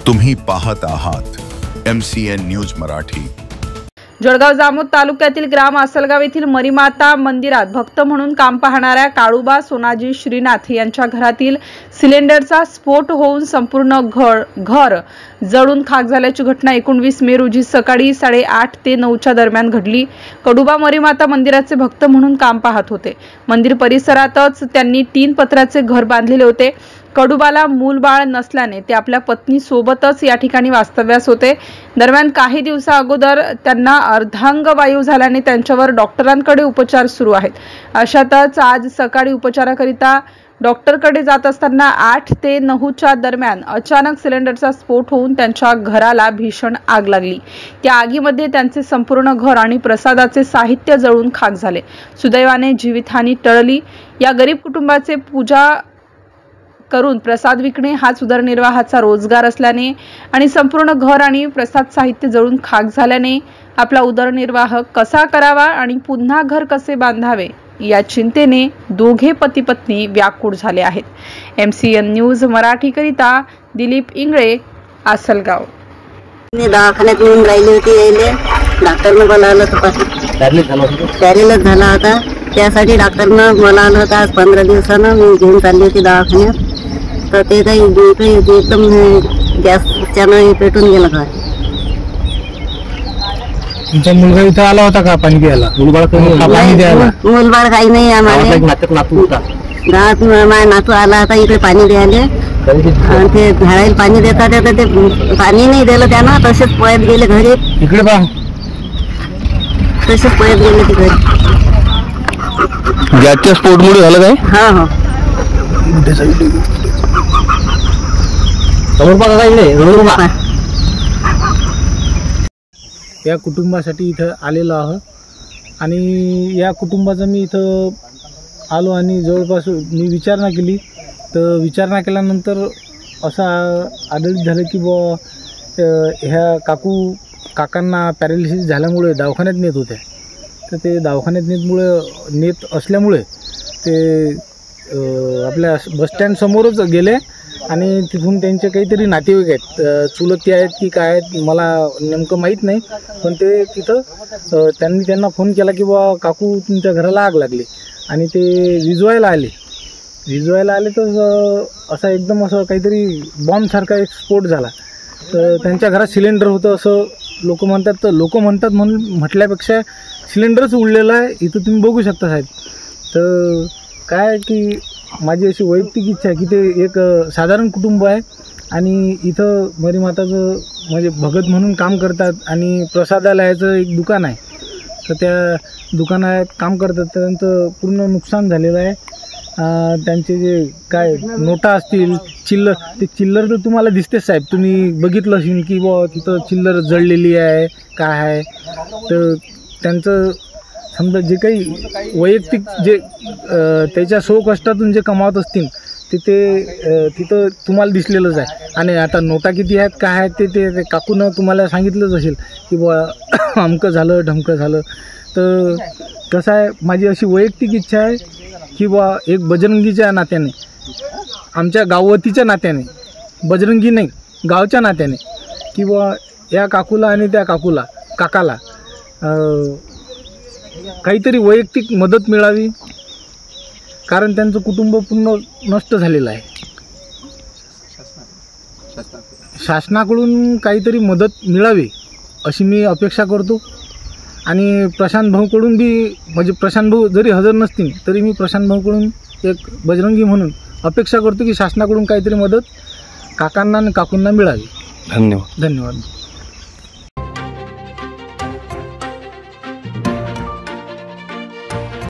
तुम्ही पाहत आहात MCN न्यूज मराठी। जळगाव जामोद तालुक्यातील ग्राम आसलगाव येथील मरीमाता मंदिरात भक्त म्हणून काम पाहणाऱ्या काळूबा सोनाजी श्रीनाथ यांच्या घरातील सिलेंडरचा स्फोट होऊन संपूर्ण घर जळून खाक झाल्याची घटना 19 मे रोजी सकाळी 8:30 ते 9च्या दरम्यान घडली। कडुबा मरीमाता मंदिराचे भक्त म्हणून काम पाहत होते। मंदिर परिसरातच त्यांनी 3 पत्र्याचे घर बांधलेले होते। कडुबाला मूलबाळ नसल्याने ते आपल्या पत्नी सोबतच या ठिकाणी वास्तव्यास होते। दरम्यान काही दिवसा अगोदर त्यांना अर्धांग वायू झाल्याने त्यांच्यावर डॉक्टरांकडे उपचार सुरू आहेत। अशातच आज सकाळी उपचाराकरिता डॉक्टरकडे जात असताना 8 ते 9च्या दरम्यान अचानक सिलेंडरचा स्फोट होऊन त्यांच्या घराला भीषण आग लागली। त्या आगीमध्ये त्यांचे संपूर्ण घर आणि प्रसादाचे साहित्य जळून खाक झाले। सुदैवाने जीवितहानी टळली। या गरीब कुटुंबाचे पूजा करून प्रसाद विकणे हाच उदरनिर्वाहाचा रोजगार असल्याने आणि संपूर्ण घर आणि प्रसाद साहित्य जळून खाक झाल्याने आपला उदरनिर्वाह कसा करावा आणि पुन्हा घर कसे बांधावे या चिंतेने दोघे पती पत्नी व्याकुळ झाले आहेत। MCN न्यूज मराठी करिता दिलीप इंगळे, आसलगाव। मी दवाखान्यात येऊन राहिली होती। यायले डॉक्टरने बोलावलं होतं, पॅरेलाइज झाला होता। त्यासाठी डॉक्टरनं बोलावलं होतं। आज 15 दिवसानं मी घेऊन चालली होती दवाखान्यात। तर ते काही एकदम गॅसच्यानं पेटून गेलं घर। तुमचा मुलगा इथं आला होता का पाणी प्यायला? मूलबाळ काही नाही आम्हाला। गावात माझा नातू आला होता इकडे पाणी द्यायला। ते झाडाला पाणी देतात ते पाणी नाही दिलं त्यानं, तसेच पळत गेले घरी। इकडे पहा, तसेच पळत गेले तिकडे। गॅसच्या स्फोटमुळे झालं काय? हा हा या कुटुंबासाठी इथं आलेलो आहोत आणि या कुटुंबाचं मी इथं आलो आणि जवळपास मी विचारणा केली। तर विचारणा केल्यानंतर असं आढळून झालं की ह्या काकांना पॅरालिसिस झाल्यामुळे दवाखान्यात नेत होत्या। तर ते दवाखान्यात नेत असल्यामुळे ते आपल्या बसस्टँड समोरच गेले आणि तिथून त्यांचे काहीतरी नातेवाईक आहेत, चुलती आहेत की काय आहेत मला नेमकं माहीत नाही। पण ते तिथं त्यांना फोन केला की काकू तुमच्या घराला आग लागली आणि ते विझवायला आले तर असा एकदम असं काहीतरी बॉम्बसारखा एक स्फोट झाला। तर त्यांच्या घरात सिलेंडर होतं असं लोक म्हणतात। तर लोक म्हणतात म्हणून म्हटल्यापेक्षा सिलेंडरच उडलेलं आहे। इथं तुम्ही बघू शकता साहेब। तर काय की माझी अशी वैयक्तिक इच्छा आहे की ते एक साधारण कुटुंब आहे आणि इथं मरीमाताचं म्हणजे भगत म्हणून काम करतात आणि प्रसादालयाचं एक दुकान आहे। तर त्या दुकानात काम करतात, त्यांचं पूर्ण नुकसान झालेलं आहे। त्यांचे जे काय नोटा असतील, चिल्लर तर तुम्हाला दिसतेच साहेब, तुम्ही बघितलं असेल की तिथं चिल्लर जळलेली आहे काय आहे। तर त्यांचं समजा जे काही वैयक्तिक जे त्याच्या कष्टातून जे कमावत असतील ते तिथं तुम्हाला दिसलेलंच आहे। आणि आता नोटा किती आहेत काय आहेत ते काकूनं तुम्हाला सांगितलंच असेल की अमकं झालं ढमकं झालं। तर कसं आहे, माझी अशी वैयक्तिक इच्छा आहे की एक बजरंगीच्या नात्याने, आमच्या गाववतीच्या नात्याने, बजरंगी नाही गावच्या नात्याने, की या काकूला आणि त्या काकाला काहीतरी वैयक्तिक मदत मिळावी, कारण त्यांचं कुटुंब पूर्ण नष्ट झालेलं आहे। शासनाकडून काहीतरी मदत मिळावी अशी मी अपेक्षा करतो। आणि प्रशांत भाऊकडून बी, म्हणजे प्रशांत भाऊ जरी हजर नसतील तरी मी प्रशांत भाऊकडून एक बजरंगी म्हणून अपेक्षा करतो की शासनाकडून काहीतरी मदत काकांना आणि काकूंना मिळावी। धन्यवाद। धन्यवाद।